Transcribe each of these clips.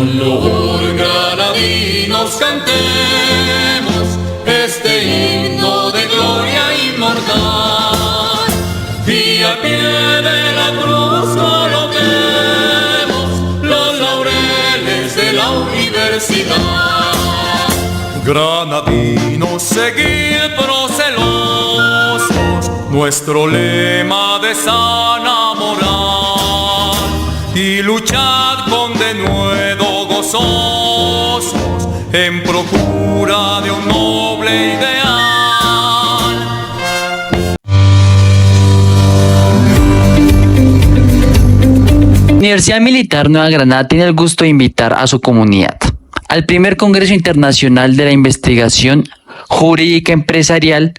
Color granadinos cantemos este himno de gloria inmortal, y al pie de la cruz coloquemos los laureles de la universidad. Granadinos, seguid procelosos nuestro lema de sana moral, y luchad con denuedo gozosos en procura de un noble ideal. Universidad Militar Nueva Granada tiene el gusto de invitar a su comunidad al primer Congreso Internacional de la Investigación Jurídica Empresarial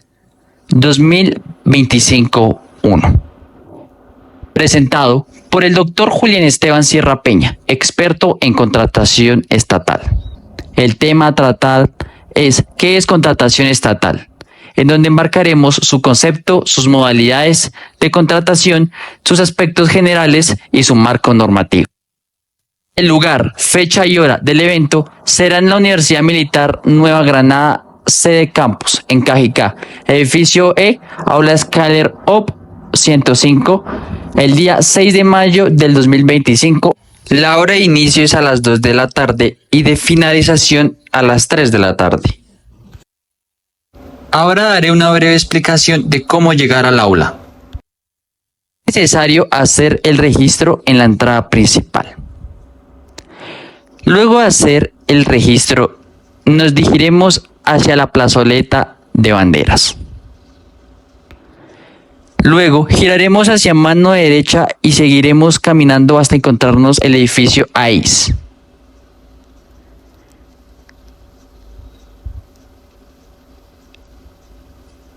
2025-1, presentado por el doctor Julián Esteban Sierra Peña, experto en contratación estatal. El tema a tratar es ¿qué es contratación estatal?, en donde embarcaremos su concepto, sus modalidades de contratación, sus aspectos generales y su marco normativo. El lugar, fecha y hora del evento será en la Universidad Militar Nueva Granada, sede campus, en Cajicá, edificio E, aula Scaler OP 105, el día 6 de mayo del 2025. La hora de inicio es a las 2 de la tarde y de finalización a las 3 de la tarde. Ahora daré una breve explicación de cómo llegar al aula. Es necesario hacer el registro en la entrada principal. Luego de hacer el registro, nos dirigiremos hacia la plazoleta de banderas. Luego giraremos hacia mano derecha y seguiremos caminando hasta encontrarnos el edificio AIS.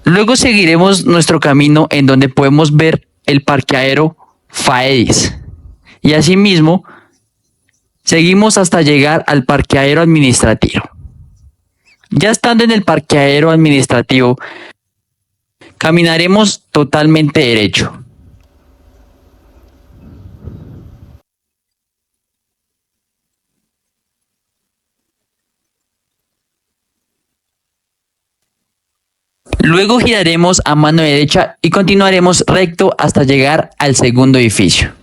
Luego seguiremos nuestro camino en donde podemos ver el parqueadero FAEDIS. Y asimismo, seguimos hasta llegar al parqueadero administrativo. Ya estando en el parqueadero administrativo, caminaremos totalmente derecho. Luego giraremos a mano derecha y continuaremos recto hasta llegar al segundo edificio.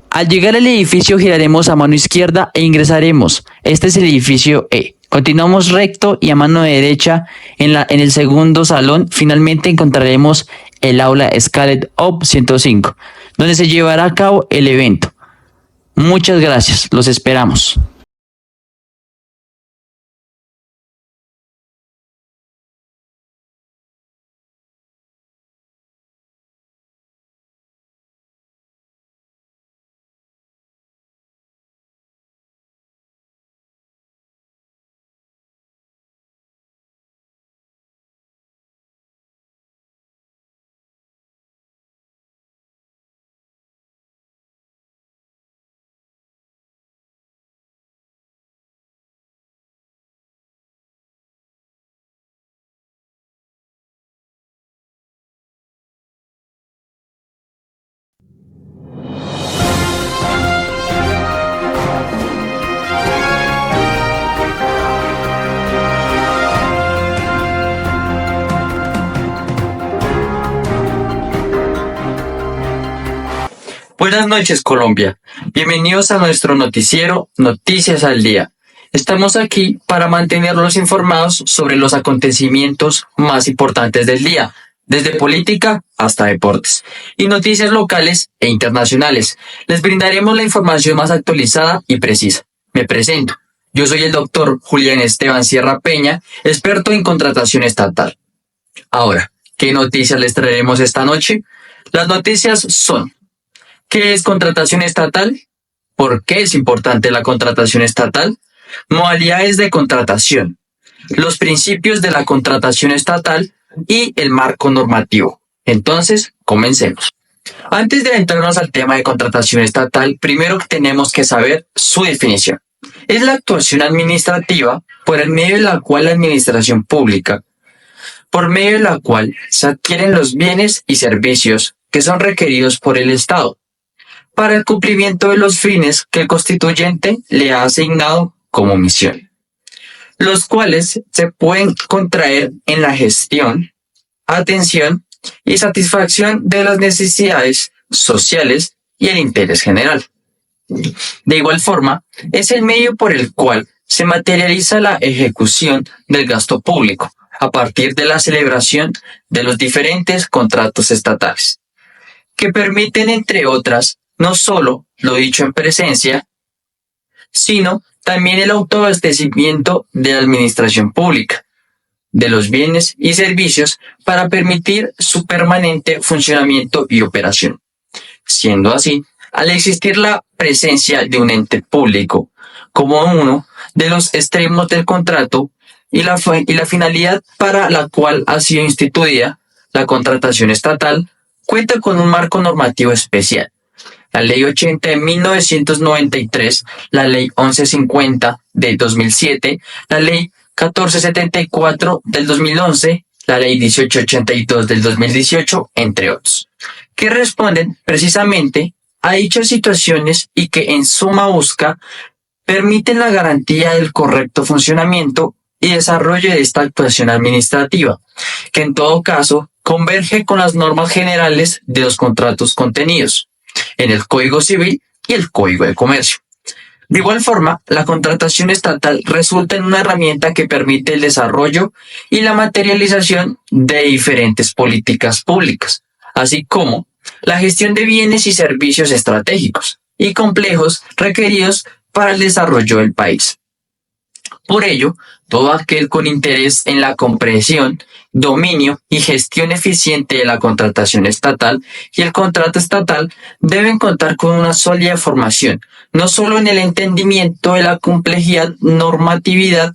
Al llegar al edificio giraremos a mano izquierda e ingresaremos. Este es el edificio E. Continuamos recto y a mano derecha en el segundo salón. Finalmente encontraremos el aula Scalet OP 105, donde se llevará a cabo el evento. Muchas gracias, los esperamos. Buenas noches, Colombia. Bienvenidos a nuestro noticiero Noticias al Día. Estamos aquí para mantenerlos informados sobre los acontecimientos más importantes del día, desde política hasta deportes, y noticias locales e internacionales. Les brindaremos la información más actualizada y precisa. Me presento. Yo soy el doctor Julián Esteban Sierra Peña, experto en contratación estatal. Ahora, ¿qué noticias les traeremos esta noche? Las noticias son: ¿qué es contratación estatal? ¿Por qué es importante la contratación estatal? Modalidades de contratación, los principios de la contratación estatal y el marco normativo. Entonces, comencemos. Antes de adentrarnos al tema de contratación estatal, primero tenemos que saber su definición. Es la actuación administrativa por el medio de la cual la administración pública, por medio de la cual se adquieren los bienes y servicios que son requeridos por el Estado, para el cumplimiento de los fines que el constituyente le ha asignado como misión, los cuales se pueden contraer en la gestión, atención y satisfacción de las necesidades sociales y el interés general. De igual forma, es el medio por el cual se materializa la ejecución del gasto público a partir de la celebración de los diferentes contratos estatales, que permiten, entre otras, no solo lo dicho en presencia, sino también el autoabastecimiento de la administración pública, de los bienes y servicios para permitir su permanente funcionamiento y operación. Siendo así, al existir la presencia de un ente público como uno de los extremos del contrato y la finalidad para la cual ha sido instituida, la contratación estatal cuenta con un marco normativo especial. La Ley 80 de 1993, la Ley 1150 de 2007, la Ley 1474 del 2011, la Ley 1882 del 2018, entre otros, que responden precisamente a dichas situaciones y que en suma busca permiten la garantía del correcto funcionamiento y desarrollo de esta actuación administrativa, que en todo caso converge con las normas generales de los contratos contenidos en el Código Civil y el Código de Comercio. De igual forma, la contratación estatal resulta en una herramienta que permite el desarrollo y la materialización de diferentes políticas públicas, así como la gestión de bienes y servicios estratégicos y complejos requeridos para el desarrollo del país. Por ello, todo aquel con interés en la comprensión, dominio y gestión eficiente de la contratación estatal y el contrato estatal deben contar con una sólida formación, no solo en el entendimiento de la complejidad normatividad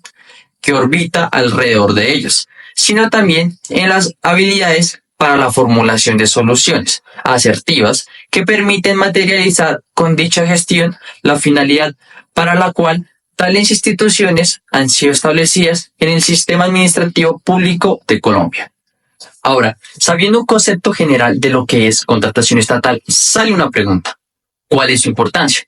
que orbita alrededor de ellos, sino también en las habilidades para la formulación de soluciones asertivas que permiten materializar con dicha gestión la finalidad para la cual tales instituciones han sido establecidas en el sistema administrativo público de Colombia. Ahora, sabiendo un concepto general de lo que es contratación estatal, sale una pregunta. ¿Cuál es su importancia?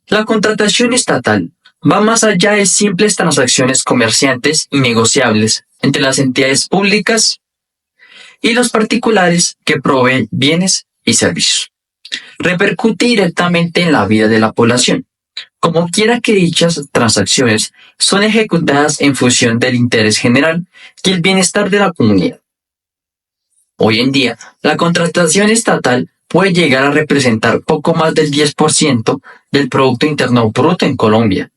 La contratación estatal va más allá de simples transacciones comerciantes y negociables entre las entidades públicas y los particulares que proveen bienes y servicios. Repercute directamente en la vida de la población, como quiera que dichas transacciones son ejecutadas en función del interés general y el bienestar de la comunidad. Hoy en día, la contratación estatal puede llegar a representar poco más del 10% del Producto Interno Bruto en Colombia,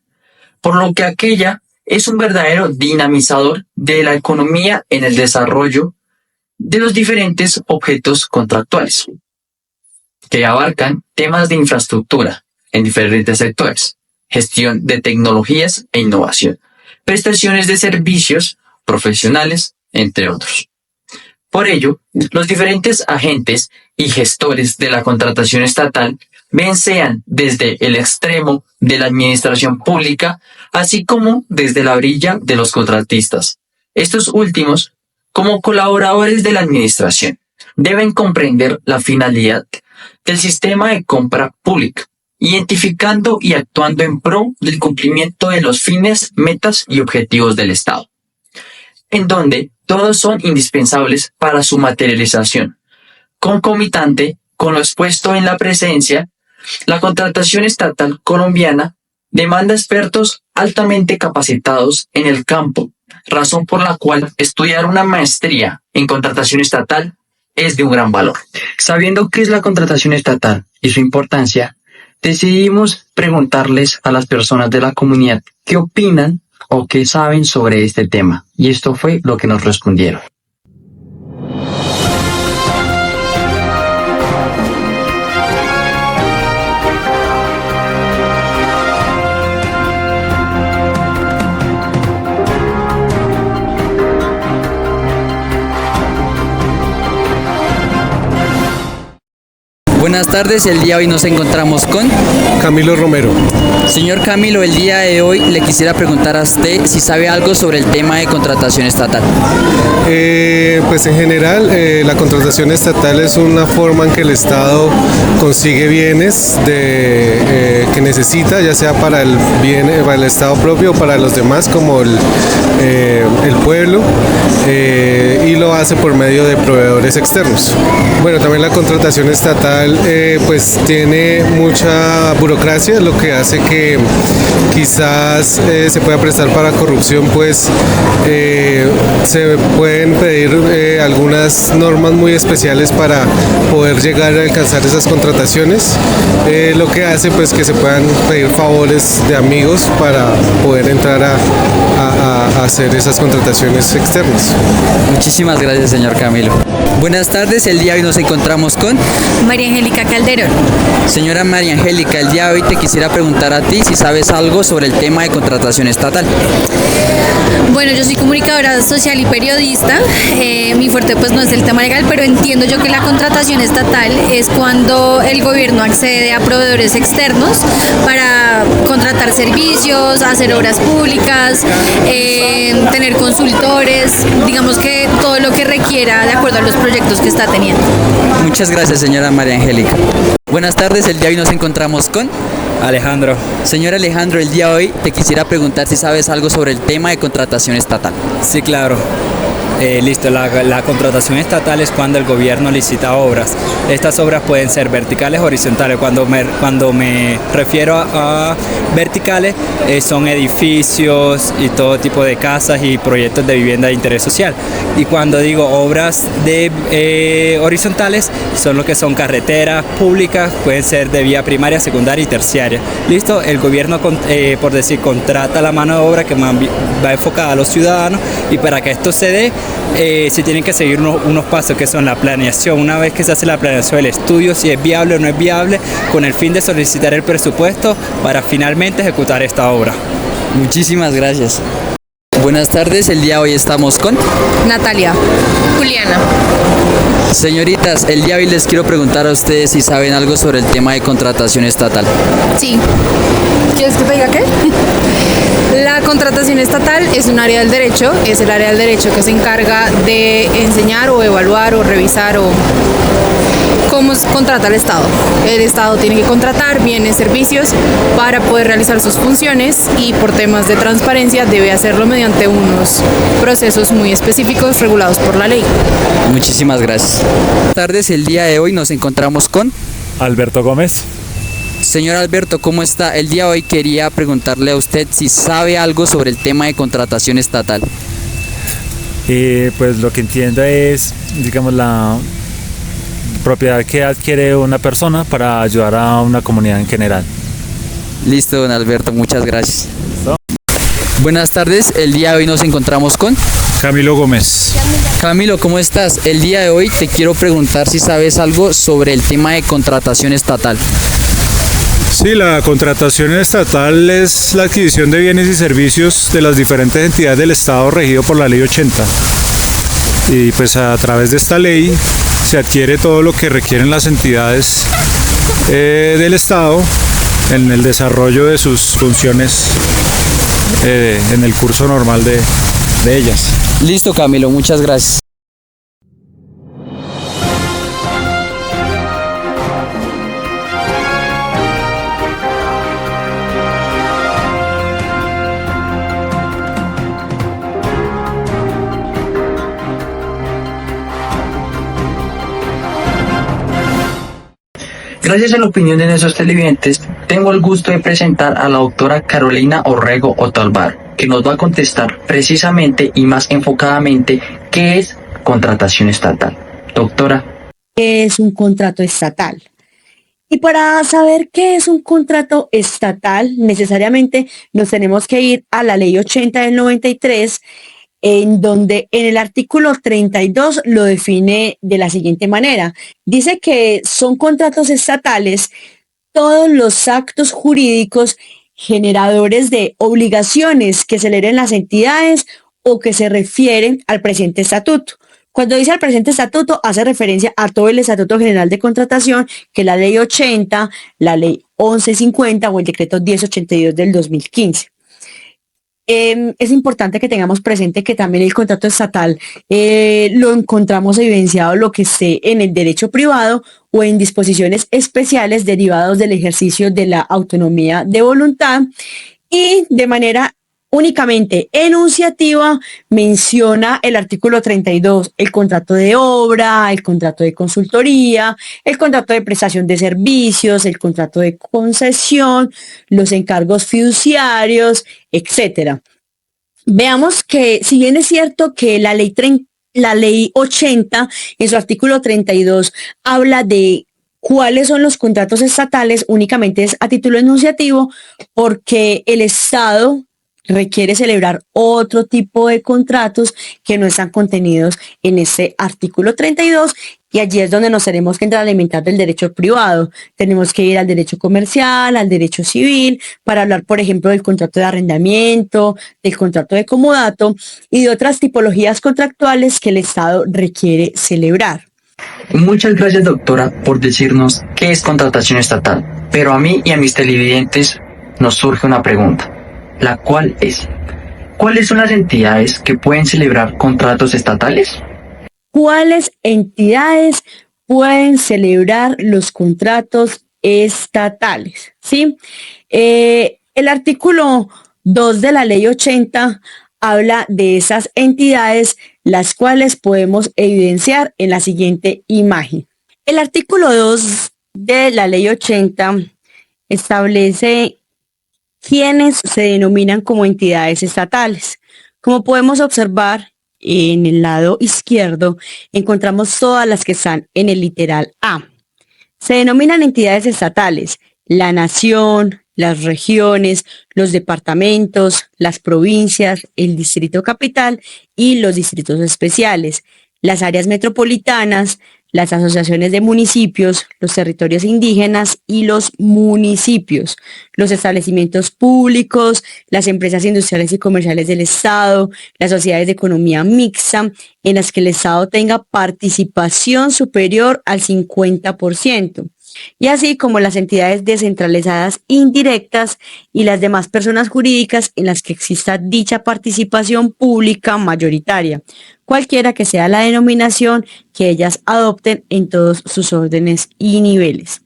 por lo que aquella es un verdadero dinamizador de la economía en el desarrollo de los diferentes objetos contractuales, que abarcan temas de infraestructura en diferentes sectores, gestión de tecnologías e innovación, prestaciones de servicios profesionales, entre otros. Por ello, los diferentes agentes y gestores de la contratación estatal, bien sean desde el extremo de la administración pública, así como desde la orilla de los contratistas. Estos últimos, como colaboradores de la administración, deben comprender la finalidad del sistema de compra pública, identificando y actuando en pro del cumplimiento de los fines, metas y objetivos del Estado, en donde todos son indispensables para su materialización. Concomitante con lo expuesto en la presencia, la contratación estatal colombiana demanda expertos altamente capacitados en el campo, razón por la cual estudiar una maestría en contratación estatal es de un gran valor. Sabiendo qué es la contratación estatal y su importancia, decidimos preguntarles a las personas de la comunidad qué opinan o qué saben sobre este tema, y esto fue lo que nos respondieron. Buenas tardes, el día de hoy nos encontramos con Camilo Romero. señor Camilo. El día de hoy le quisiera preguntar a usted si sabe algo sobre el tema de contratación estatal. Pues en general la contratación estatal es una forma en que el Estado consigue bienes que necesita, ya sea para para el Estado propio o para los demás como el pueblo, y lo hace por medio de proveedores externos. Bueno, también la contratación estatal pues tiene mucha burocracia, lo que hace que quizás se pueda prestar para corrupción, pues se pueden pedir algunas normas muy especiales para poder llegar a alcanzar esas contrataciones, lo que hace pues que se puedan pedir favores de amigos para poder entrar a hacer esas contrataciones externas. Muchísimas gracias, señor Camilo. Buenas tardes, el día de hoy nos encontramos con María Angélica Calderón. señora María Angélica. El día de hoy te quisiera preguntar a ti si sabes algo sobre el tema de contratación estatal. Bueno, yo soy comunicadora social y periodista. Mi fuerte pues no es el tema legal, pero entiendo yo que la contratación estatal es cuando el gobierno accede a proveedores externos para contratar servicios, hacer obras públicas, tener consultores, digamos que todo lo que requiera de acuerdo a los proyectos que está teniendo. Muchas gracias, señora María Angélica. Buenas tardes, el día de hoy nos encontramos con Alejandro. señor Alejandro. El día de hoy te quisiera preguntar si sabes algo sobre el tema de contratación estatal. Sí, claro. Listo, la contratación estatal es cuando el gobierno licita obras. Estas obras pueden ser verticales o horizontales. Cuando me refiero a verticales, son edificios y todo tipo de casas y proyectos de vivienda de interés social. Y cuando digo obras horizontales, son lo que son carreteras públicas, pueden ser de vía primaria, secundaria y terciaria. Listo, el gobierno, por decir, contrata la mano de obra que va enfocada a los ciudadanos, y para que esto se dé, se tienen que seguir unos pasos que son la planeación. Una vez que se hace la planeación, el estudio si es viable o no es viable, con el fin de solicitar el presupuesto para finalmente ejecutar esta obra. Muchísimas gracias. Buenas tardes, el día de hoy estamos con Natalia. Juliana. señoritas. El día de hoy les quiero preguntar a ustedes si saben algo sobre el tema de contratación estatal. Sí. ¿Quieres que te diga qué? La contratación estatal es un área del derecho, es el área del derecho que se encarga de enseñar o evaluar o revisar o cómo se contrata el Estado. El Estado tiene que contratar bienes, servicios para poder realizar sus funciones, y por temas de transparencia debe hacerlo mediante unos procesos muy específicos regulados por la ley. Muchísimas gracias. Buenas tardes, el día de hoy nos encontramos con Alberto Gómez. señor Alberto. ¿Cómo está? El día de hoy quería preguntarle a usted si sabe algo sobre el tema de contratación estatal. Pues lo que entiendo es, digamos, la propiedad que adquiere una persona para ayudar a una comunidad en general. Listo, don Alberto, muchas gracias. Buenas tardes, el día de hoy nos encontramos con Camilo Gómez. Camilo. ¿Cómo estás? El día de hoy te quiero preguntar si sabes algo sobre el tema de contratación estatal. Sí, la contratación estatal es la adquisición de bienes y servicios de las diferentes entidades del Estado regido por la Ley 80. Y pues a través de esta ley se adquiere todo lo que requieren las entidades del Estado en el desarrollo de sus funciones en el curso normal de ellas. Listo, Camilo, muchas gracias. Gracias a la opinión de nuestros televidentes, tengo el gusto de presentar a la doctora Carolina Orrego Otálvar, que nos va a contestar precisamente y más enfocadamente qué es contratación estatal. Doctora. ¿Qué es un contrato estatal? Y para saber qué es un contrato estatal, necesariamente nos tenemos que ir a la Ley 80 del 93, en donde en el artículo 32 lo define de la siguiente manera. Dice que son contratos estatales todos los actos jurídicos generadores de obligaciones que celebren las entidades o que se refieren al presente estatuto. Cuando dice el presente estatuto, hace referencia a todo el Estatuto General de Contratación, que es la Ley 80, la Ley 1150 o el Decreto 1082 del 2015. Es importante que tengamos presente que también el contrato estatal lo encontramos evidenciado lo que esté en el derecho privado o en disposiciones especiales derivados del ejercicio de la autonomía de voluntad, y de manera únicamente enunciativa menciona el artículo 32, el contrato de obra, el contrato de consultoría, el contrato de prestación de servicios, el contrato de concesión, los encargos fiduciarios, etcétera. Veamos que, si bien es cierto que la ley 80, en su artículo 32, habla de cuáles son los contratos estatales, únicamente es a título enunciativo, porque el Estado requiere celebrar otro tipo de contratos que no están contenidos en ese artículo 32, y allí es donde nos tenemos que entrar a alimentar del derecho privado. Tenemos que ir al derecho comercial, al derecho civil, para hablar, por ejemplo, del contrato de arrendamiento, del contrato de comodato y de otras tipologías contractuales que el Estado requiere celebrar. Muchas gracias, doctora, por decirnos qué es contratación estatal. Pero a mí y a mis televidentes nos surge una pregunta, la cual es: ¿cuáles son las entidades que pueden celebrar contratos estatales? ¿Cuáles entidades pueden celebrar los contratos estatales? ¿Sí? El artículo 2 de la Ley 80 habla de esas entidades, las cuales podemos evidenciar en la siguiente imagen. El artículo 2 de la Ley 80 establece quiénes se denominan como entidades estatales. Como podemos observar, en el lado izquierdo encontramos todas las que están en el literal A. Se denominan entidades estatales la nación, las regiones, los departamentos, las provincias, el distrito capital y los distritos especiales, las áreas metropolitanas, las asociaciones de municipios, los territorios indígenas y los municipios, los establecimientos públicos, las empresas industriales y comerciales del Estado, las sociedades de economía mixta, en las que el Estado tenga participación superior al 50%. Y así como las entidades descentralizadas indirectas y las demás personas jurídicas en las que exista dicha participación pública mayoritaria, cualquiera que sea la denominación que ellas adopten en todos sus órdenes y niveles.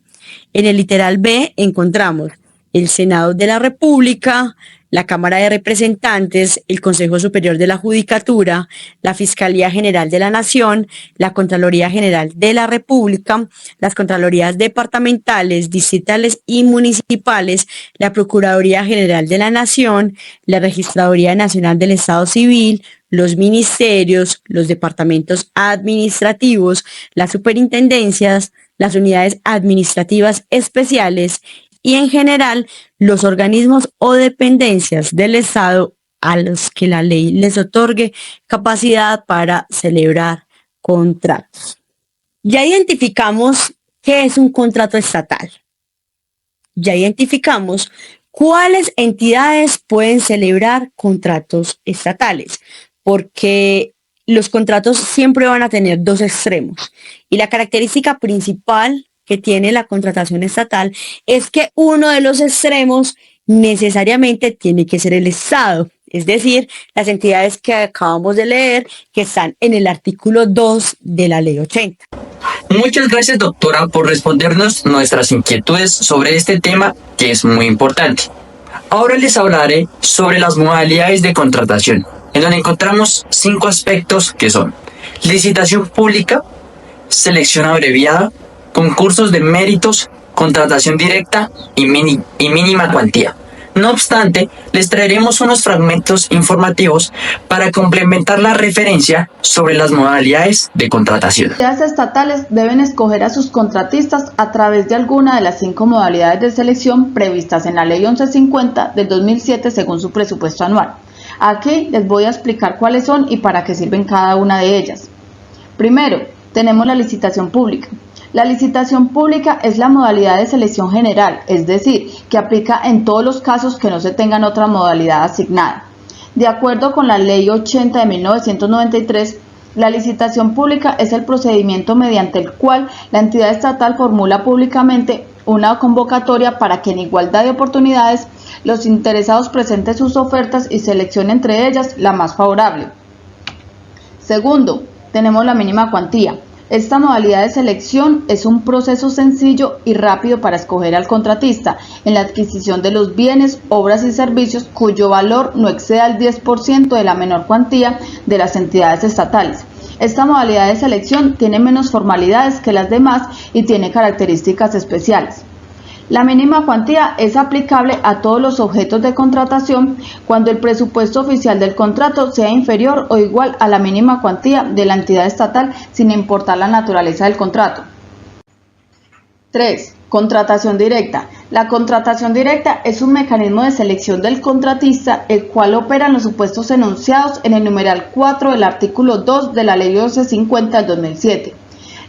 En el literal B encontramos el Senado de la República, la Cámara de Representantes, el Consejo Superior de la Judicatura, la Fiscalía General de la Nación, la Contraloría General de la República, las Contralorías departamentales, distritales y municipales, la Procuraduría General de la Nación, la Registraduría Nacional del Estado Civil, los ministerios, los departamentos administrativos, las superintendencias, las unidades administrativas especiales y en general los organismos o dependencias del Estado a los que la ley les otorgue capacidad para celebrar contratos. Ya identificamos qué es un contrato estatal. Ya identificamos cuáles entidades pueden celebrar contratos estatales, porque los contratos siempre van a tener dos extremos y la característica principal que tiene la contratación estatal es que uno de los extremos necesariamente tiene que ser el Estado, es decir, las entidades que acabamos de leer que están en el artículo 2 de la Ley 80. Muchas gracias, doctora, por respondernos nuestras inquietudes sobre este tema que es muy importante. Ahora les hablaré sobre las modalidades de contratación, en donde encontramos 5 aspectos que son: licitación pública, selección abreviada, concursos de méritos, contratación directa y mínima cuantía. No obstante, les traeremos unos fragmentos informativos para complementar la referencia sobre las modalidades de contratación. Las entidades estatales deben escoger a sus contratistas a través de alguna de las 5 modalidades de selección previstas en la Ley 1150 del 2007 según su presupuesto anual. Aquí les voy a explicar cuáles son y para qué sirven cada una de ellas. Primero, tenemos la licitación pública. La licitación pública es la modalidad de selección general, es decir, que aplica en todos los casos que no se tengan otra modalidad asignada. De acuerdo con la Ley 80 de 1993, La licitación pública es el procedimiento mediante el cual la entidad estatal formula públicamente una convocatoria para que en igualdad de oportunidades los interesados presenten sus ofertas y seleccionen entre ellas la más favorable. Segundo, tenemos la mínima cuantía. Esta modalidad de selección es un proceso sencillo y rápido para escoger al contratista en la adquisición de los bienes, obras y servicios cuyo valor no exceda el 10% de la menor cuantía de las entidades estatales. Esta modalidad de selección tiene menos formalidades que las demás y tiene características especiales. La mínima cuantía es aplicable a todos los objetos de contratación cuando el presupuesto oficial del contrato sea inferior o igual a la mínima cuantía de la entidad estatal sin importar la naturaleza del contrato. 3. Contratación directa. La contratación directa es un mecanismo de selección del contratista, el cual opera en los supuestos enunciados en el numeral 4 del artículo 2 de la Ley 1150 del 2007.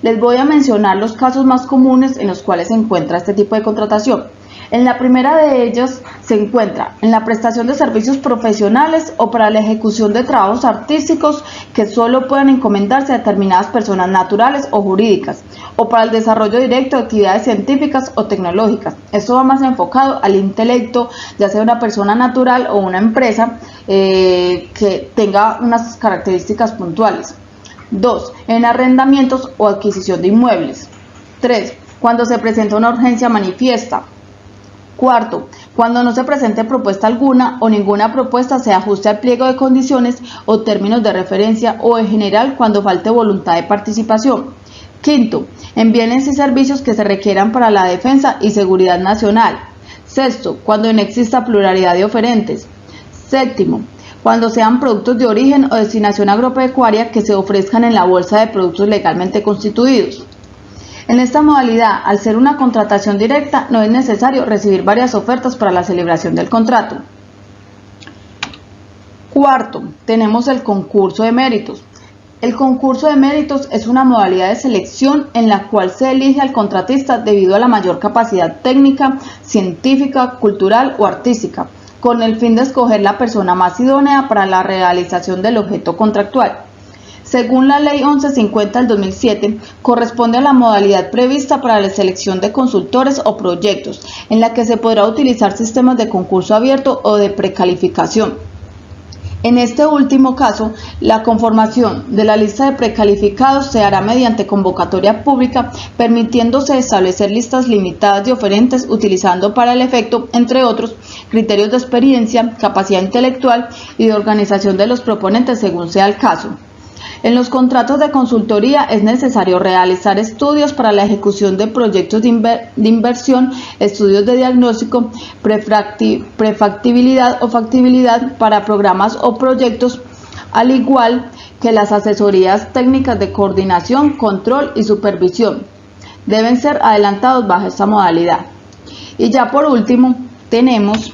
Les voy a mencionar los casos más comunes en los cuales se encuentra este tipo de contratación. En la primera de ellas se encuentra en la prestación de servicios profesionales o para la ejecución de trabajos artísticos que solo puedan encomendarse a determinadas personas naturales o jurídicas, o para el desarrollo directo de actividades científicas o tecnológicas. Esto va más enfocado al intelecto, ya sea una persona natural o una empresa que tenga unas características puntuales. 2. En arrendamientos o adquisición de inmuebles. 3. Cuando se presenta una urgencia manifiesta. 4. Cuando no se presente propuesta alguna o ninguna propuesta se ajuste al pliego de condiciones o términos de referencia, o en general cuando falte voluntad de participación. 5. En bienes y servicios que se requieran para la defensa y seguridad nacional. 6. Cuando no exista pluralidad de oferentes. 7. Cuando sean productos de origen o destinación agropecuaria que se ofrezcan en la bolsa de productos legalmente constituidos. En esta modalidad, al ser una contratación directa, no es necesario recibir varias ofertas para la celebración del contrato. 4. Tenemos el concurso de méritos. El concurso de méritos es una modalidad de selección en la cual se elige al contratista debido a la mayor capacidad técnica, científica, cultural o artística, con el fin de escoger la persona más idónea para la realización del objeto contractual. Según la Ley 1150 del 2007, corresponde a la modalidad prevista para la selección de consultores o proyectos, en la que se podrá utilizar sistemas de concurso abierto o de precalificación. En este último caso, la conformación de la lista de precalificados se hará mediante convocatoria pública, permitiéndose establecer listas limitadas de oferentes utilizando para el efecto, entre otros, criterios de experiencia, capacidad intelectual y de organización de los proponentes según sea el caso. En los contratos de consultoría es necesario realizar estudios para la ejecución de proyectos de inversión, estudios de diagnóstico, prefactibilidad o factibilidad para programas o proyectos, al igual que las asesorías técnicas de coordinación, control y supervisión. Deben ser adelantados bajo esta modalidad. Y ya por último, tenemos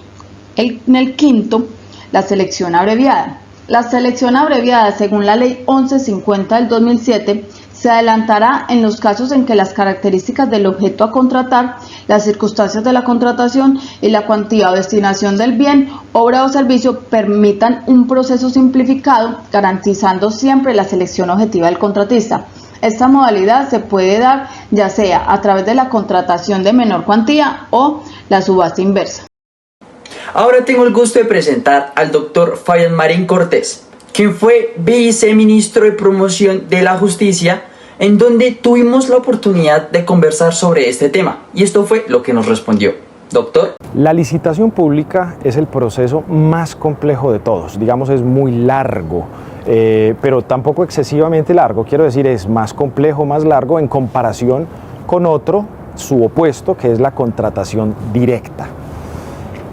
en el quinto, la selección abreviada. La selección abreviada, según la Ley 1150 del 2007, se adelantará en los casos en que las características del objeto a contratar, las circunstancias de la contratación y la cuantía o destinación del bien, obra o servicio permitan un proceso simplificado, garantizando siempre la selección objetiva del contratista. Esta modalidad se puede dar ya sea a través de la contratación de menor cuantía o la subasta inversa. Ahora tengo el gusto de presentar al doctor Fabián Marín Cortés, quien fue viceministro de Promoción de la Justicia, en donde tuvimos la oportunidad de conversar sobre este tema. Y esto fue lo que nos respondió. Doctor. La licitación pública es el proceso más complejo de todos. Digamos, es muy largo, pero tampoco excesivamente largo. Quiero decir, es más complejo, más largo en comparación con otro, su opuesto, que es la contratación directa.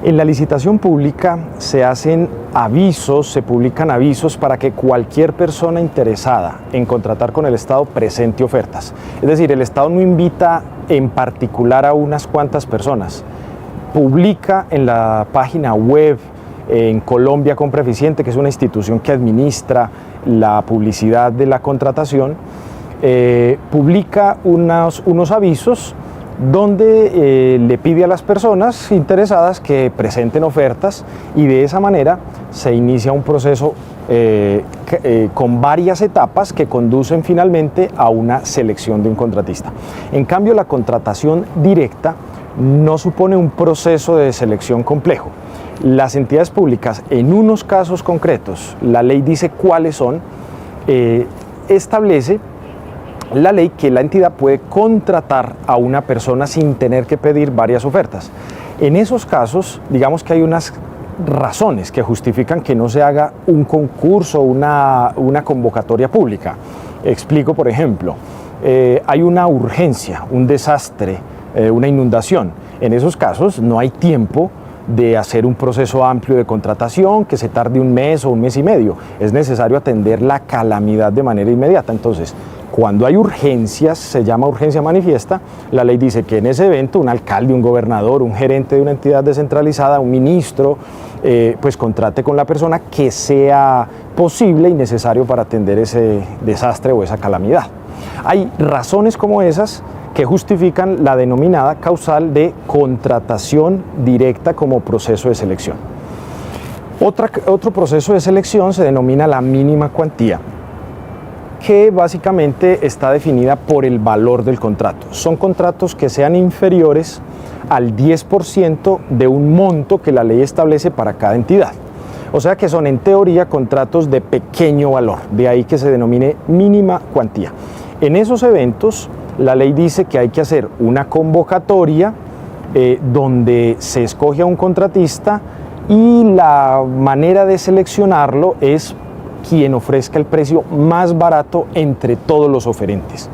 En la licitación pública se hacen avisos, se publican avisos para que cualquier persona interesada en contratar con el Estado presente ofertas. Es decir, el Estado no invita en particular a unas cuantas personas. Publica en la página web en Colombia Compra Eficiente, que es una institución que administra la publicidad de la contratación, publica unos avisos donde le pide a las personas interesadas que presenten ofertas y de esa manera se inicia un proceso con varias etapas que conducen finalmente a una selección de un contratista. En cambio, la contratación directa no supone un proceso de selección complejo. Las entidades públicas, en unos casos concretos, la ley dice cuáles son, establece la ley que la entidad puede contratar a una persona sin tener que pedir varias ofertas. En esos casos, digamos que hay unas razones que justifican que no se haga un concurso, una convocatoria pública. Explico, por ejemplo, hay una urgencia, un desastre, una inundación. En esos casos no hay tiempo de hacer un proceso amplio de contratación que se tarde un mes o un mes y medio. Es necesario atender la calamidad de manera inmediata. Entonces, cuando hay urgencias, se llama urgencia manifiesta, la ley dice que en ese evento un alcalde, un gobernador, un gerente de una entidad descentralizada, un ministro, pues contrate con la persona que sea posible y necesario para atender ese desastre o esa calamidad. Hay razones como esas que justifican la denominada causal de contratación directa como proceso de selección. Otro proceso de selección se denomina la mínima cuantía, que básicamente está definida por el valor del contrato. Son contratos que sean inferiores al 10% de un monto que la ley establece para cada entidad. O sea que son en teoría contratos de pequeño valor, de ahí que se denomine mínima cuantía. En esos eventos, la ley dice que hay que hacer una convocatoria donde se escoge a un contratista y la manera de seleccionarlo es quien ofrezca el precio más barato entre todos los oferentes.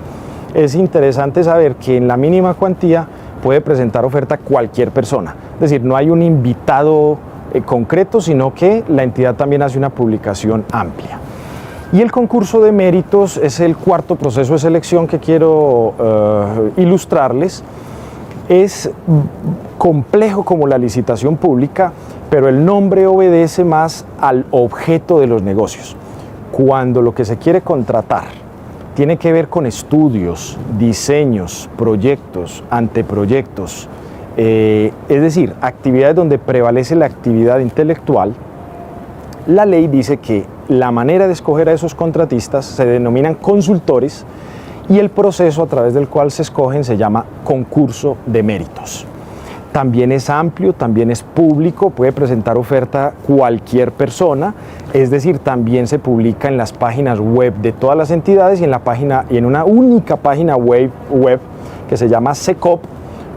Es interesante saber que en la mínima cuantía puede presentar oferta cualquier persona, es decir, no hay un invitado concreto, sino que la entidad también hace una publicación amplia. Y el concurso de méritos es el cuarto proceso de selección que quiero ilustrarles. Es complejo como la licitación pública, pero el nombre obedece más al objeto de los negocios. Cuando lo que se quiere contratar tiene que ver con estudios, diseños, proyectos, anteproyectos, es decir, actividades donde prevalece la actividad intelectual, la ley dice que la manera de escoger a esos contratistas se denominan consultores y el proceso a través del cual se escogen se llama concurso de méritos. También es amplio, también es público, puede presentar oferta cualquier persona, es decir, también se publica en las páginas web de todas las entidades y en una única página web que se llama SECOP,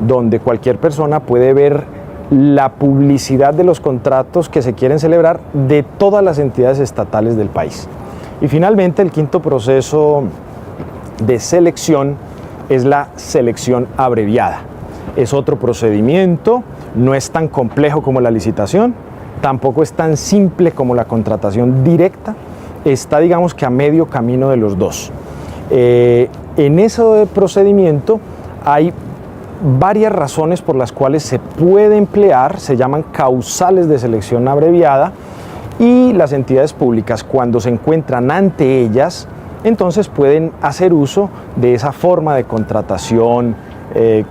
donde cualquier persona puede ver la publicidad de los contratos que se quieren celebrar de todas las entidades estatales del país. Y finalmente, el quinto proceso de selección es la selección abreviada. Es otro procedimiento, no es tan complejo como la licitación, tampoco es tan simple como la contratación directa, está digamos que a medio camino de los dos. En ese procedimiento hay varias razones por las cuales se puede emplear, se llaman causales de selección abreviada, y las entidades públicas, cuando se encuentran ante ellas, entonces pueden hacer uso de esa forma de contratación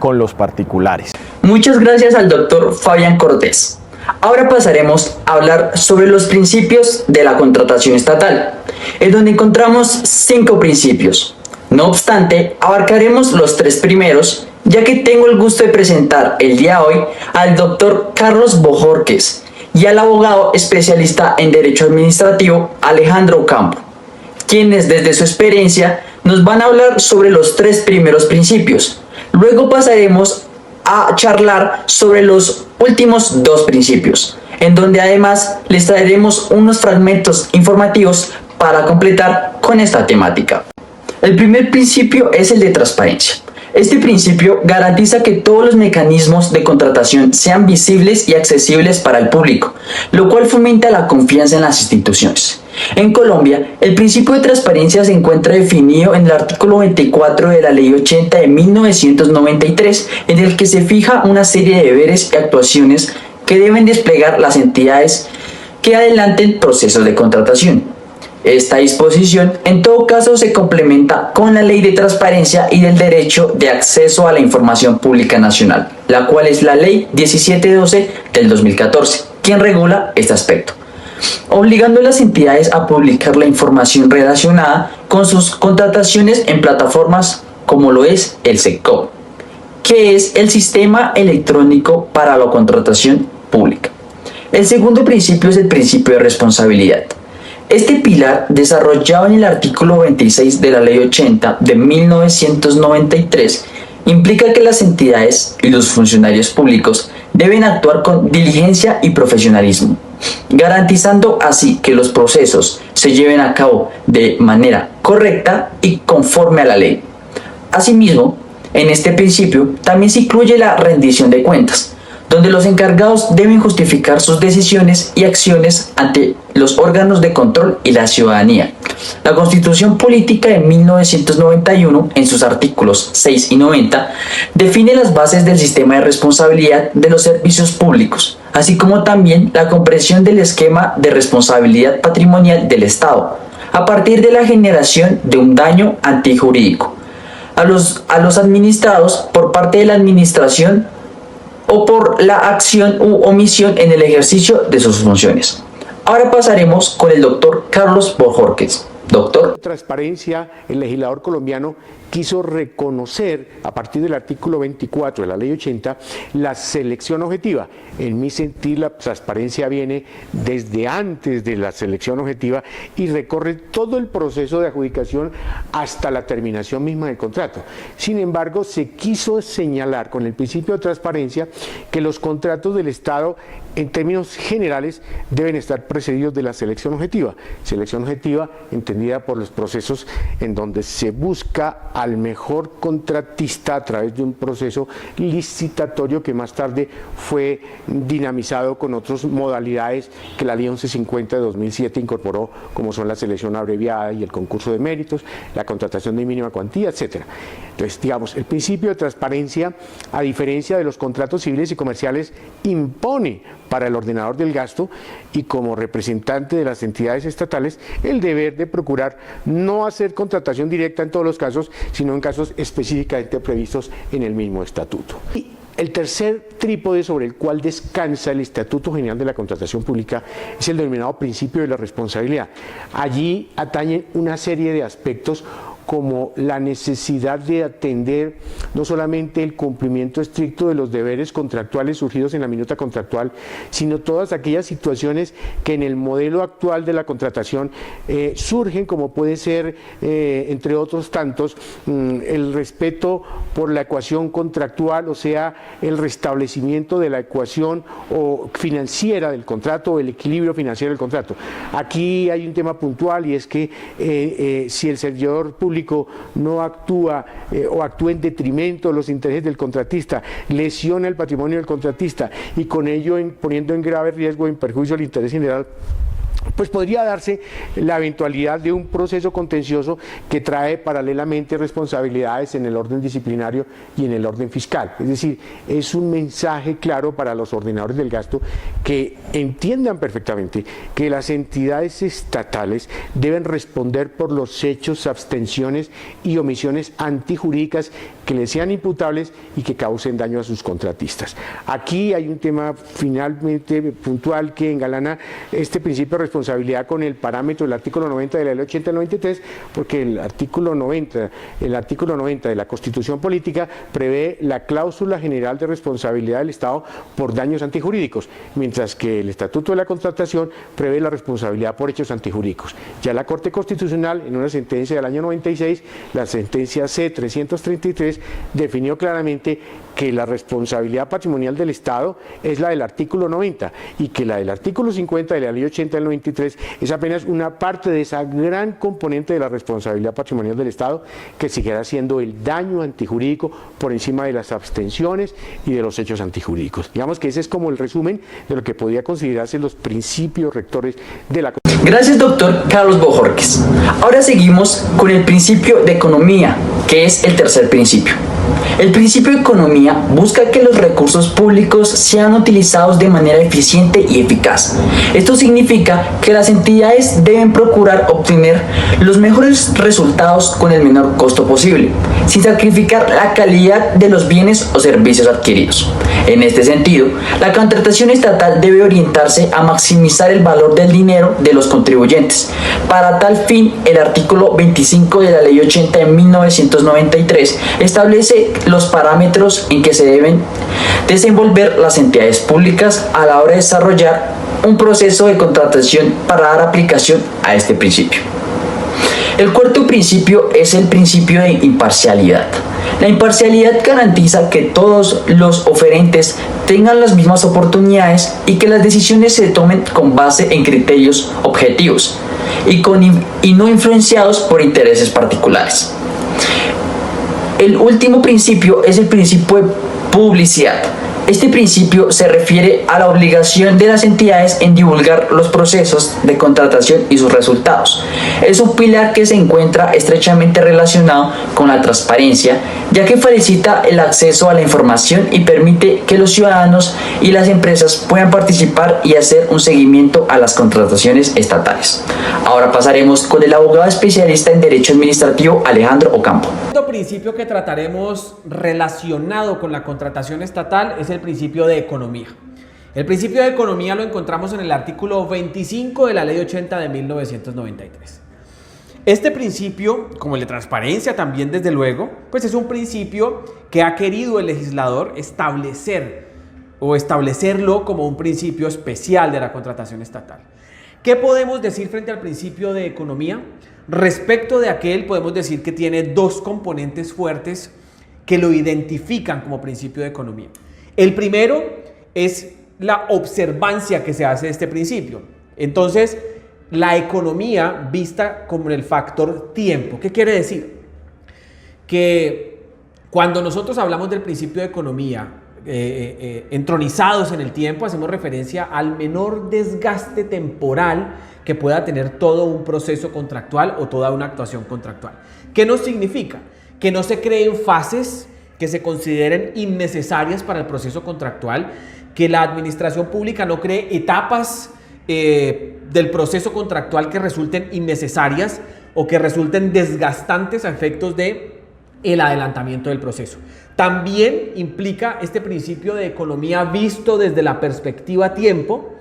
con los particulares. Muchas gracias al doctor Fabián Cortés. Ahora pasaremos a hablar sobre los principios de la contratación estatal, en donde encontramos 5 principios. No obstante, abarcaremos los 3 primeros, ya que tengo el gusto de presentar el día de hoy al doctor Carlos Bojorquez y al abogado especialista en Derecho Administrativo Alejandro Campo, quienes desde su experiencia nos van a hablar sobre los 3 primeros principios. Luego pasaremos a charlar sobre los últimos 2 principios, en donde además les traeremos unos fragmentos informativos para completar con esta temática. El primer principio es el de transparencia. Este principio garantiza que todos los mecanismos de contratación sean visibles y accesibles para el público, lo cual fomenta la confianza en las instituciones. En Colombia, el principio de transparencia se encuentra definido en el artículo 24 de la Ley 80 de 1993, en el que se fija una serie de deberes y actuaciones que deben desplegar las entidades que adelanten procesos de contratación. Esta disposición en todo caso se complementa con la Ley de Transparencia y del Derecho de Acceso a la Información Pública Nacional, la cual es la Ley 1712 del 2014, quien regula este aspecto, obligando a las entidades a publicar la información relacionada con sus contrataciones en plataformas como lo es el SECCOP, que es el Sistema Electrónico para la Contratación Pública. El segundo principio es el principio de responsabilidad. Este pilar, desarrollado en el artículo 26 de la Ley 80 de 1993, implica que las entidades y los funcionarios públicos deben actuar con diligencia y profesionalismo, garantizando así que los procesos se lleven a cabo de manera correcta y conforme a la ley. Asimismo, en este principio también se incluye la rendición de cuentas, donde los encargados deben justificar sus decisiones y acciones ante los órganos de control y la ciudadanía. La Constitución Política de 1991, en sus artículos 6 y 90, define las bases del sistema de responsabilidad de los servicios públicos, así como también la comprensión del esquema de responsabilidad patrimonial del Estado, a partir de la generación de un daño antijurídico a los administrados por parte de la administración o por la acción u omisión en el ejercicio de sus funciones. Ahora pasaremos con el doctor Carlos Bojorquez. Doctor. Transparencia, el legislador colombiano quiso reconocer a partir del artículo 24 de la Ley 80 la selección objetiva. En mi sentir, la transparencia viene desde antes de la selección objetiva y recorre todo el proceso de adjudicación hasta la terminación misma del contrato. Sin embargo, se quiso señalar con el principio de transparencia que los contratos del Estado, en términos generales, deben estar precedidos de la selección objetiva. Selección objetiva entendida por los procesos en donde se busca al mejor contratista a través de un proceso licitatorio que más tarde fue dinamizado con otras modalidades que la Ley 1150 de 2007 incorporó, como son la selección abreviada y el concurso de méritos, la contratación de mínima cuantía, etc. Entonces, digamos, el principio de transparencia, a diferencia de los contratos civiles y comerciales, impone para el ordenador del gasto y como representante de las entidades estatales el deber de procurar no hacer contratación directa en todos los casos, sino en casos específicamente previstos en el mismo estatuto. Y el tercer trípode sobre el cual descansa el Estatuto General de la Contratación Pública es el denominado principio de la responsabilidad. Allí atañen una serie de aspectos como la necesidad de atender no solamente el cumplimiento estricto de los deberes contractuales surgidos en la minuta contractual, sino todas aquellas situaciones que en el modelo actual de la contratación surgen, como puede ser, entre otros tantos, el respeto por la ecuación contractual, o sea, el restablecimiento de la ecuación financiera del contrato o el equilibrio financiero del contrato. Aquí hay un tema puntual y es que si el servidor público no actúa o actúa en detrimento de los intereses del contratista, lesiona el patrimonio del contratista y con ello poniendo en grave riesgo en perjuicio al interés general, pues podría darse la eventualidad de un proceso contencioso que trae paralelamente responsabilidades en el orden disciplinario y en el orden fiscal. Es decir, es un mensaje claro para los ordenadores del gasto que entiendan perfectamente que las entidades estatales deben responder por los hechos, abstenciones y omisiones antijurídicas que les sean imputables y que causen daño a sus contratistas. Aquí hay un tema finalmente puntual que engalana este principio de responsabilidad con el parámetro del artículo 90 de la Ley 80 del 93, porque el artículo 90 de la Constitución Política prevé la cláusula general de responsabilidad del Estado por daños antijurídicos, mientras que el Estatuto de la Contratación prevé la responsabilidad por hechos antijurídicos. Ya la Corte Constitucional, en una sentencia del año 96, la sentencia C-333, definió claramente que la responsabilidad patrimonial del Estado es la del artículo 90 y que la del artículo 50 de la Ley 80 del 93 es apenas una parte de esa gran componente de la responsabilidad patrimonial del Estado que seguirá siendo el daño antijurídico por encima de las abstenciones y de los hechos antijurídicos. Digamos que ese es como el resumen de lo que podría considerarse los principios rectores de la Constitución. Gracias, doctor Carlos Bojorquez. Ahora seguimos con el principio de economía, que es el tercer principio. El principio de economía busca que los recursos públicos sean utilizados de manera eficiente y eficaz. Esto significa que las entidades deben procurar obtener los mejores resultados con el menor costo posible, sin sacrificar la calidad de los bienes o servicios adquiridos. En este sentido, la contratación estatal debe orientarse a maximizar el valor del dinero de los contribuyentes. Para tal fin, el artículo 25 de la Ley 80 de 1993 establece los parámetros en que se deben desenvolver las entidades públicas a la hora de desarrollar un proceso de contratación para dar aplicación a este principio. El cuarto principio es el principio de imparcialidad. La imparcialidad garantiza que todos los oferentes tengan las mismas oportunidades y que las decisiones se tomen con base en criterios objetivos y no influenciados por intereses particulares. El último principio es el principio de publicidad. Este principio se refiere a la obligación de las entidades en divulgar los procesos de contratación y sus resultados. Es un pilar que se encuentra estrechamente relacionado con la transparencia, ya que facilita el acceso a la información y permite que los ciudadanos y las empresas puedan participar y hacer un seguimiento a las contrataciones estatales. Ahora pasaremos con el abogado especialista en Derecho Administrativo, Alejandro Ocampo. El principio que trataremos relacionado con la contratación estatal es el principio de economía. El principio de economía lo encontramos en el artículo 25 de la Ley 80 de 1993. Este principio, como el de transparencia también desde luego, pues es un principio que ha querido el legislador establecerlo como un principio especial de la contratación estatal. ¿Qué podemos decir frente al principio de economía? Respecto de aquel podemos decir que tiene dos componentes fuertes que lo identifican como principio de economía. El primero es la observancia que se hace de este principio. Entonces, la economía vista como el factor tiempo. ¿Qué quiere decir? Que cuando nosotros hablamos del principio de economía, entronizados en el tiempo, hacemos referencia al menor desgaste temporal que pueda tener todo un proceso contractual o toda una actuación contractual. ¿Qué nos significa? Que no se creen fases que se consideren innecesarias para el proceso contractual, que la administración pública no cree etapas del proceso contractual que resulten innecesarias o que resulten desgastantes a efectos de el adelantamiento del proceso. También implica este principio de economía visto desde la perspectiva tiempo,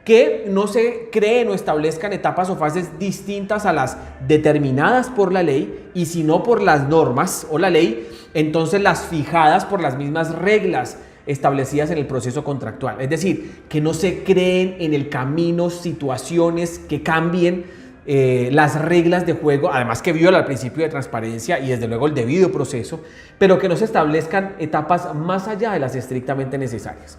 que no se creen o establezcan etapas o fases distintas a las determinadas por la ley, y si no por las normas o la ley, entonces las fijadas por las mismas reglas establecidas en el proceso contractual. Es decir, que no se creen en el camino situaciones que cambien las reglas de juego, además que viola el principio de transparencia y desde luego el debido proceso, pero que no se establezcan etapas más allá de las estrictamente necesarias.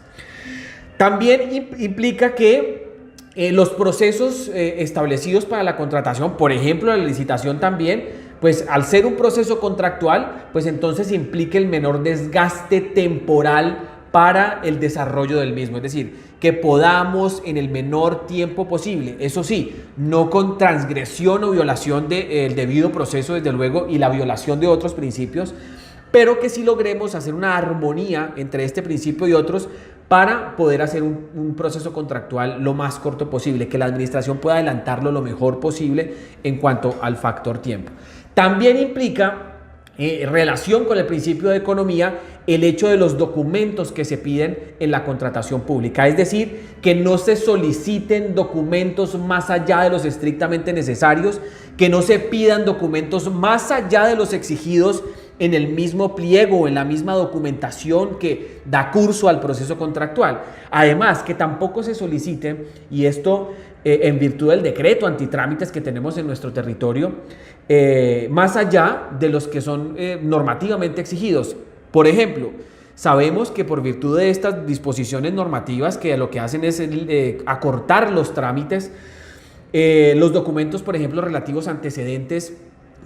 También implica que los procesos establecidos para la contratación, por ejemplo la licitación también, pues al ser un proceso contractual, pues entonces implica el menor desgaste temporal para el desarrollo del mismo, es decir, que podamos en el menor tiempo posible, eso sí, no con transgresión o violación del debido proceso desde luego y la violación de otros principios, pero que sí logremos hacer una armonía entre este principio y otros para poder hacer un proceso contractual lo más corto posible, que la administración pueda adelantarlo lo mejor posible en cuanto al factor tiempo. También implica relación con el principio de economía el hecho de los documentos que se piden en la contratación pública, es decir, que no se soliciten documentos más allá de los estrictamente necesarios, que no se pidan documentos más allá de los exigidos en el mismo pliego, en la misma documentación que da curso al proceso contractual. Además, que tampoco se solicite, y esto en virtud del decreto antitrámites que tenemos en nuestro territorio, más allá de los que son normativamente exigidos. Por ejemplo, sabemos que por virtud de estas disposiciones normativas que lo que hacen es acortar los trámites, los documentos, por ejemplo, relativos a antecedentes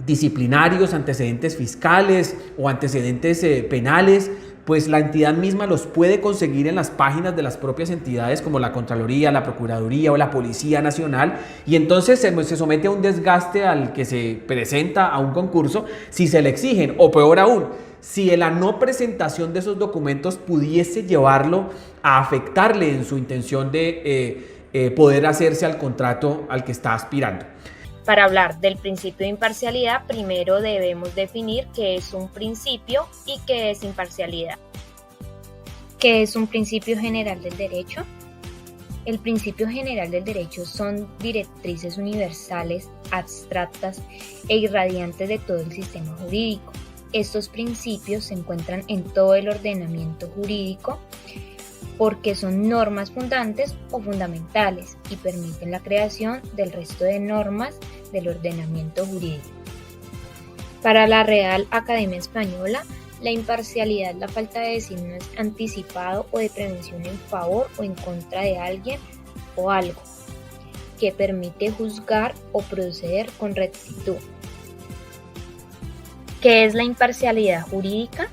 disciplinarios, antecedentes fiscales o antecedentes penales, pues la entidad misma los puede conseguir en las páginas de las propias entidades como la Contraloría, la Procuraduría o la Policía Nacional, y entonces se somete a un desgaste al que se presenta a un concurso si se le exigen, o peor aún, si la no presentación de esos documentos pudiese llevarlo a afectarle en su intención de poder hacerse al contrato al que está aspirando. Para hablar del principio de imparcialidad, primero debemos definir qué es un principio y qué es imparcialidad. ¿Qué es un principio general del derecho? El principio general del derecho son directrices universales, abstractas e irradiantes de todo el sistema jurídico. Estos principios se encuentran en todo el ordenamiento jurídico porque son normas fundantes o fundamentales y permiten la creación del resto de normas del ordenamiento jurídico. Para la Real Academia Española, la imparcialidad es la falta de designo anticipado o de prevención en favor o en contra de alguien o algo, que permite juzgar o proceder con rectitud. ¿Qué es la imparcialidad jurídica?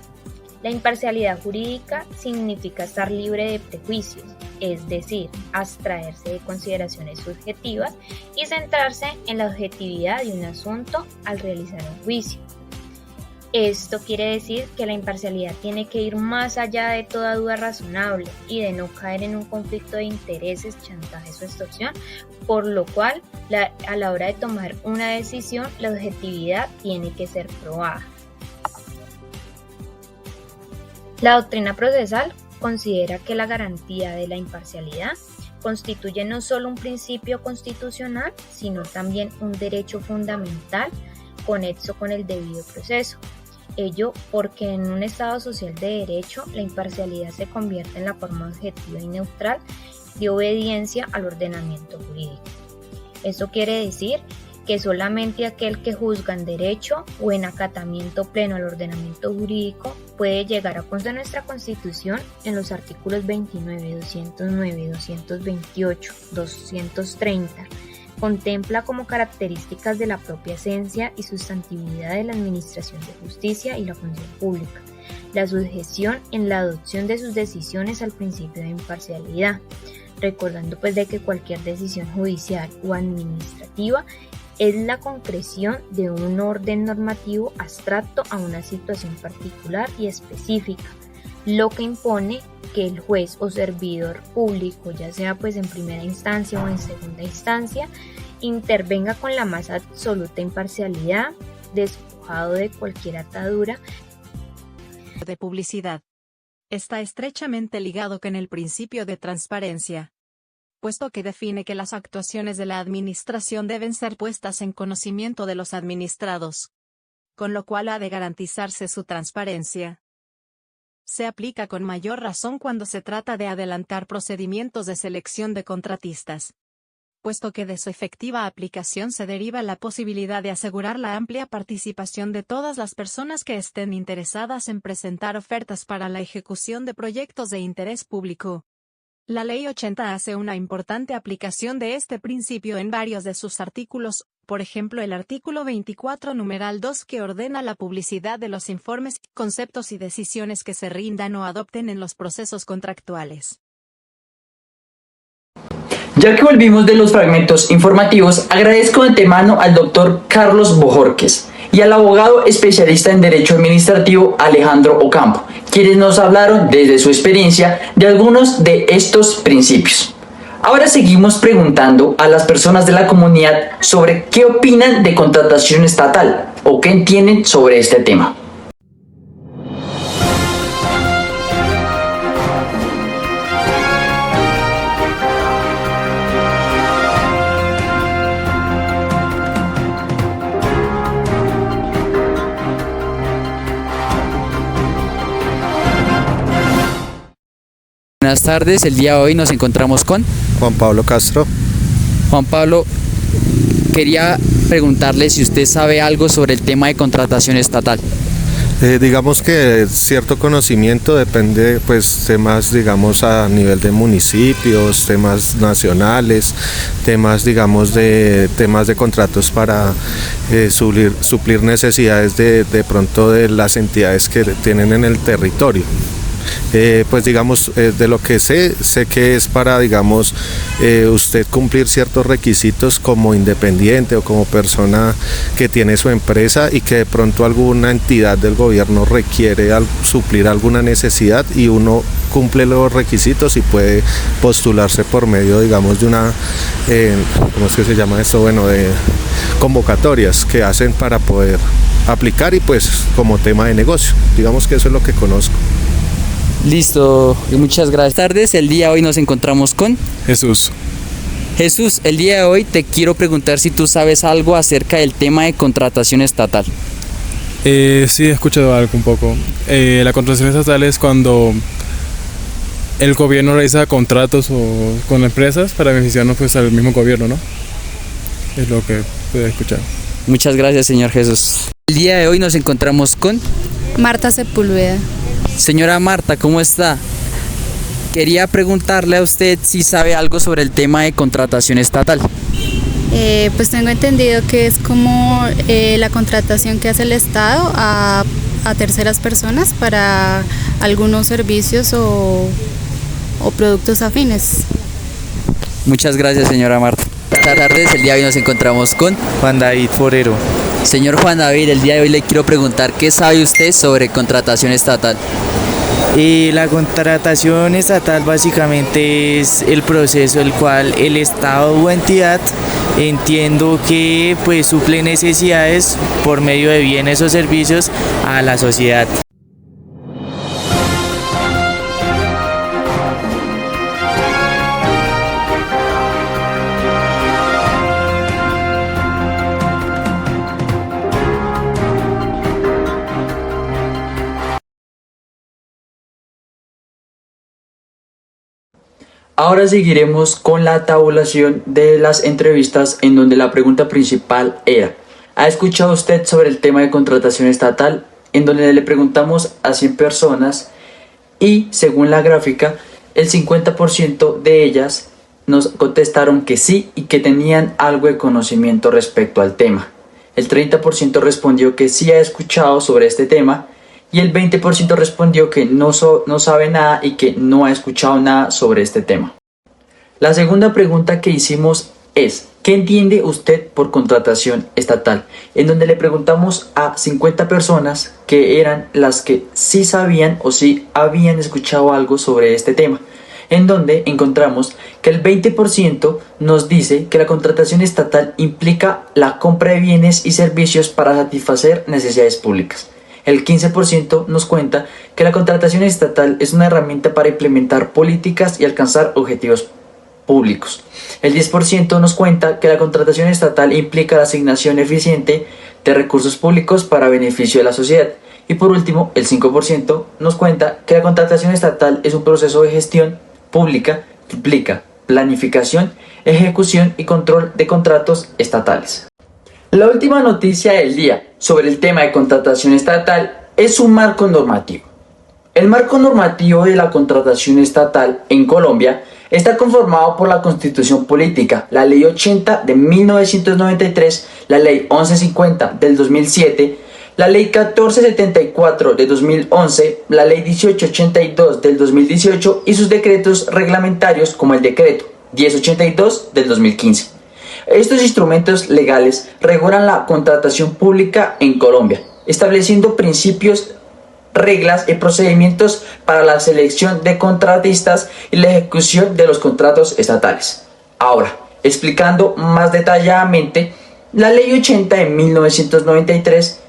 La imparcialidad jurídica significa estar libre de prejuicios, es decir, abstraerse de consideraciones subjetivas y centrarse en la objetividad de un asunto al realizar un juicio. Esto quiere decir que la imparcialidad tiene que ir más allá de toda duda razonable y de no caer en un conflicto de intereses, chantajes o extorsión, por lo cual a la hora de tomar una decisión la objetividad tiene que ser probada. La doctrina procesal considera que la garantía de la imparcialidad constituye no solo un principio constitucional, sino también un derecho fundamental conexo con el debido proceso. Ello porque en un Estado social de derecho, la imparcialidad se convierte en la forma objetiva y neutral de obediencia al ordenamiento jurídico. Eso quiere decir que solamente aquel que juzga en derecho o en acatamiento pleno al ordenamiento jurídico puede llegar a constar nuestra Constitución en los artículos 29, 209, 228, 230. Contempla como características de la propia esencia y sustantividad de la administración de justicia y la función pública, la sujeción en la adopción de sus decisiones al principio de imparcialidad, recordando pues de que cualquier decisión judicial o administrativa es la concreción de un orden normativo abstracto a una situación particular y específica, lo que impone que el juez o servidor público, ya sea pues en primera instancia o en segunda instancia, intervenga con la más absoluta imparcialidad, despojado de cualquier atadura de publicidad. Está estrechamente ligado con el principio de transparencia, puesto que define que las actuaciones de la administración deben ser puestas en conocimiento de los administrados, con lo cual ha de garantizarse su transparencia. Se aplica con mayor razón cuando se trata de adelantar procedimientos de selección de contratistas, puesto que de su efectiva aplicación se deriva la posibilidad de asegurar la amplia participación de todas las personas que estén interesadas en presentar ofertas para la ejecución de proyectos de interés público. La Ley 80 hace una importante aplicación de este principio en varios de sus artículos, por ejemplo el artículo 24 numeral 2 que ordena la publicidad de los informes, conceptos y decisiones que se rindan o adopten en los procesos contractuales. Ya que volvimos de los fragmentos informativos, agradezco de antemano al doctor Carlos Bojorquez y al abogado especialista en Derecho Administrativo Alejandro Ocampo, quienes nos hablaron desde su experiencia de algunos de estos principios. Ahora seguimos preguntando a las personas de la comunidad sobre qué opinan de contratación estatal o qué entienden sobre este tema. Buenas tardes, el día de hoy nos encontramos con Juan Pablo Castro. Juan Pablo, quería preguntarle si usted sabe algo sobre el tema de contratación estatal. Digamos que cierto conocimiento depende, pues, temas, digamos, a nivel de municipios, temas nacionales, temas, digamos, temas de contratos para suplir necesidades de pronto de las entidades que tienen en el territorio. Pues digamos, de lo que sé que es para, digamos, usted cumplir ciertos requisitos como independiente o como persona que tiene su empresa y que de pronto alguna entidad del gobierno requiere suplir alguna necesidad y uno cumple los requisitos y puede postularse por medio, digamos, de una, ¿cómo es que se llama esto? Bueno, de convocatorias que hacen para poder aplicar y pues como tema de negocio. Digamos que eso es lo que conozco. Listo, muchas gracias. Buenas tardes, el día de hoy nos encontramos con Jesús. Jesús, el día de hoy te quiero preguntar si tú sabes algo acerca del tema de contratación estatal. Sí, he escuchado algo un poco. La contratación estatal es cuando el gobierno realiza contratos con empresas para beneficiarnos pues al mismo gobierno, ¿no? Es lo que puedo escuchar. Muchas gracias, señor Jesús. El día de hoy nos encontramos con Marta Sepúlveda. Señora Marta, ¿cómo está? Quería preguntarle a usted si sabe algo sobre el tema de contratación estatal. Pues tengo entendido que es como la contratación que hace el Estado a terceras personas para algunos servicios o productos afines. Muchas gracias, señora Marta. Buenas tardes, el día de hoy nos encontramos con Juan David Forero. Señor Juan David, el día de hoy le quiero preguntar qué sabe usted sobre contratación estatal. La contratación estatal básicamente es el proceso el cual el Estado o entidad entiendo que pues suple necesidades por medio de bienes o servicios a la sociedad. Ahora seguiremos con la tabulación de las entrevistas en donde la pregunta principal era: ¿ha escuchado usted sobre el tema de contratación estatal? En donde le preguntamos a 100 personas y según la gráfica el 50% de ellas nos contestaron que sí y que tenían algo de conocimiento respecto al tema. El 30% respondió que sí ha escuchado sobre este tema y el 20% respondió que no sabe nada y que no ha escuchado nada sobre este tema. La segunda pregunta que hicimos es: ¿qué entiende usted por contratación estatal? En donde le preguntamos a 50 personas que eran las que sí sabían o sí habían escuchado algo sobre este tema. En donde encontramos que el 20% nos dice que la contratación estatal implica la compra de bienes y servicios para satisfacer necesidades públicas. El 15% nos cuenta que la contratación estatal es una herramienta para implementar políticas y alcanzar objetivos públicos. El 10% nos cuenta que la contratación estatal implica la asignación eficiente de recursos públicos para beneficio de la sociedad. Y por último, el 5% nos cuenta que la contratación estatal es un proceso de gestión pública que implica planificación, ejecución y control de contratos estatales. La última noticia del día sobre el tema de contratación estatal es un marco normativo. El marco normativo de la contratación estatal en Colombia está conformado por la Constitución Política, la Ley 80 de 1993, la Ley 1150 del 2007, la Ley 1474 de 2011, la Ley 1882 del 2018 y sus decretos reglamentarios como el Decreto 1082 del 2015. Estos instrumentos legales regulan la contratación pública en Colombia, estableciendo principios, reglas y procedimientos para la selección de contratistas y la ejecución de los contratos estatales. Ahora, explicando más detalladamente, la Ley 80 de 1993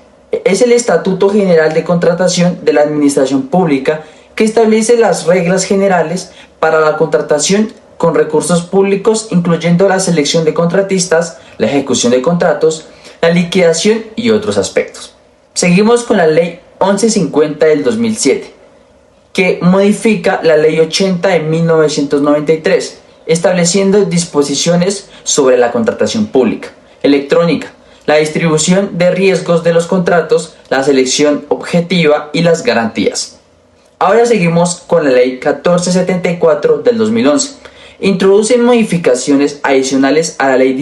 es el Estatuto General de Contratación de la Administración Pública que establece las reglas generales para la contratación con recursos públicos, incluyendo la selección de contratistas, la ejecución de contratos, la liquidación y otros aspectos. Seguimos con la Ley 1150 del 2007, que modifica la Ley 80 de 1993, estableciendo disposiciones sobre la contratación pública, electrónica, la distribución de riesgos de los contratos, la selección objetiva y las garantías. Ahora seguimos con la Ley 1474 del 2011. Introducen modificaciones adicionales a la Ley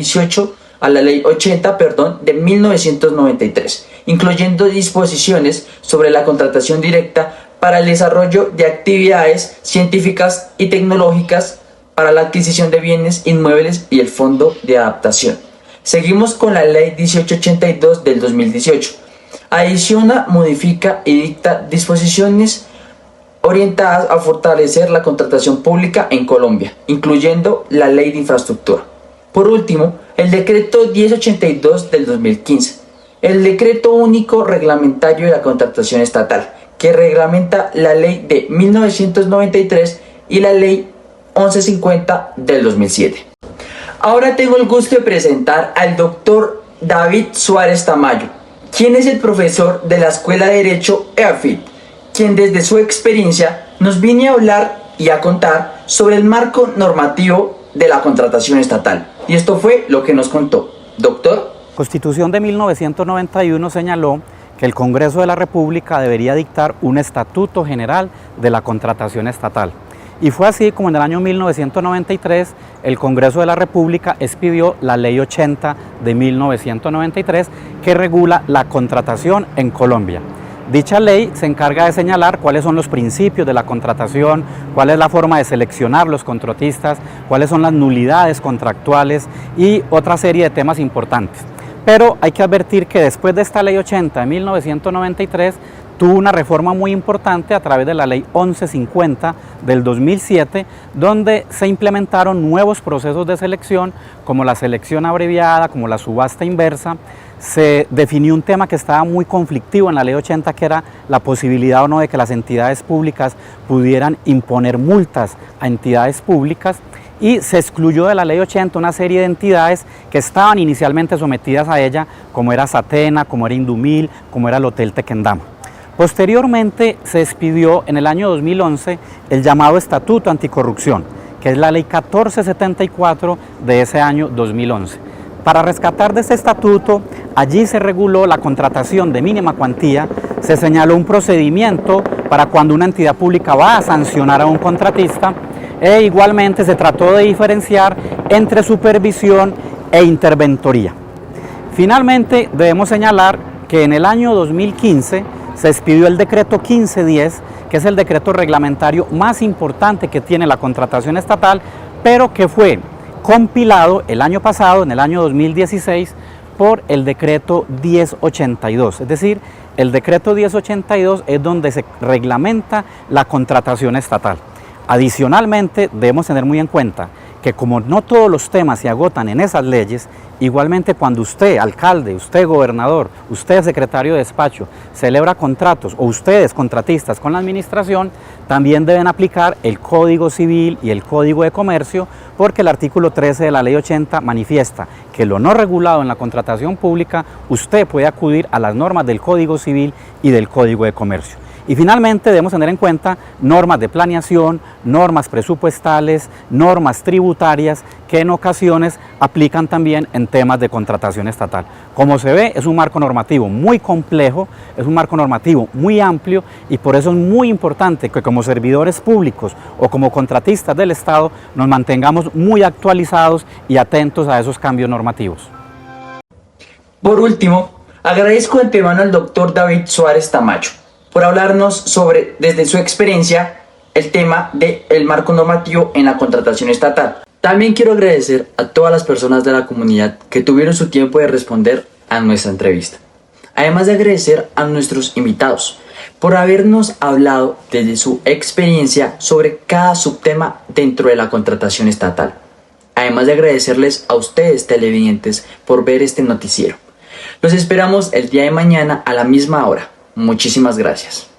80 de 1993, incluyendo disposiciones sobre la contratación directa para el desarrollo de actividades científicas y tecnológicas para la adquisición de bienes inmuebles y el Fondo de Adaptación. Seguimos con la Ley 1882 del 2018. Adiciona, modifica y dicta disposiciones orientadas a fortalecer la contratación pública en Colombia, incluyendo la Ley de Infraestructura. Por último, el Decreto 1082 del 2015, el Decreto Único Reglamentario de la Contratación Estatal, que reglamenta la Ley de 1993 y la Ley 1150 del 2007. Ahora tengo el gusto de presentar al doctor David Suárez Tamayo, quien es el profesor de la Escuela de Derecho EAFIT, quien desde su experiencia nos viene a hablar y a contar sobre el marco normativo de la contratación estatal. Y esto fue lo que nos contó. Doctor. La Constitución de 1991 señaló que el Congreso de la República debería dictar un estatuto general de la contratación estatal. Y fue así como en el año 1993 el Congreso de la República expidió la Ley 80 de 1993 que regula la contratación en Colombia. Dicha ley se encarga de señalar cuáles son los principios de la contratación, cuál es la forma de seleccionar los contratistas, cuáles son las nulidades contractuales y otra serie de temas importantes. Pero hay que advertir que después de esta Ley 80 de 1993 tuvo una reforma muy importante a través de la Ley 1150 del 2007, donde se implementaron nuevos procesos de selección, como la selección abreviada, como la subasta inversa. Se definió un tema que estaba muy conflictivo en la Ley 80, que era la posibilidad o no de que las entidades públicas pudieran imponer multas a entidades públicas, y se excluyó de la Ley 80 una serie de entidades que estaban inicialmente sometidas a ella, como era Satena, como era Indumil, como era el Hotel Tequendama. Posteriormente se expidió en el año 2011 el llamado Estatuto Anticorrupción, que es la Ley 1474 de ese año 2011. Para rescatar de este estatuto, allí se reguló la contratación de mínima cuantía, se señaló un procedimiento para cuando una entidad pública va a sancionar a un contratista, e igualmente se trató de diferenciar entre supervisión e interventoría. Finalmente, debemos señalar que en el año 2015 se expidió el decreto 1510, que es el decreto reglamentario más importante que tiene la contratación estatal, pero que fue compilado el año pasado, en el año 2016, por el decreto 1082. Es decir, el decreto 1082 es donde se reglamenta la contratación estatal. Adicionalmente, debemos tener muy en cuenta que como no todos los temas se agotan en esas leyes, igualmente cuando usted, alcalde, usted, gobernador, usted, secretario de despacho, celebra contratos o ustedes, contratistas con la administración, también deben aplicar el Código Civil y el Código de Comercio, porque el artículo 13 de la Ley 80 manifiesta que lo no regulado en la contratación pública, usted puede acudir a las normas del Código Civil y del Código de Comercio. Y finalmente debemos tener en cuenta normas de planeación, normas presupuestales, normas tributarias que en ocasiones aplican también en temas de contratación estatal. Como se ve, es un marco normativo muy complejo, es un marco normativo muy amplio, y por eso es muy importante que como servidores públicos o como contratistas del Estado nos mantengamos muy actualizados y atentos a esos cambios normativos. Por último, agradezco de antemano al doctor David Suárez Tamayo por hablarnos sobre, desde su experiencia, el tema del marco normativo en la contratación estatal. También quiero agradecer a todas las personas de la comunidad que tuvieron su tiempo de responder a nuestra entrevista. Además de agradecer a nuestros invitados por habernos hablado desde su experiencia sobre cada subtema dentro de la contratación estatal. Además de agradecerles a ustedes, televidentes, por ver este noticiero. Los esperamos el día de mañana a la misma hora. Muchísimas gracias.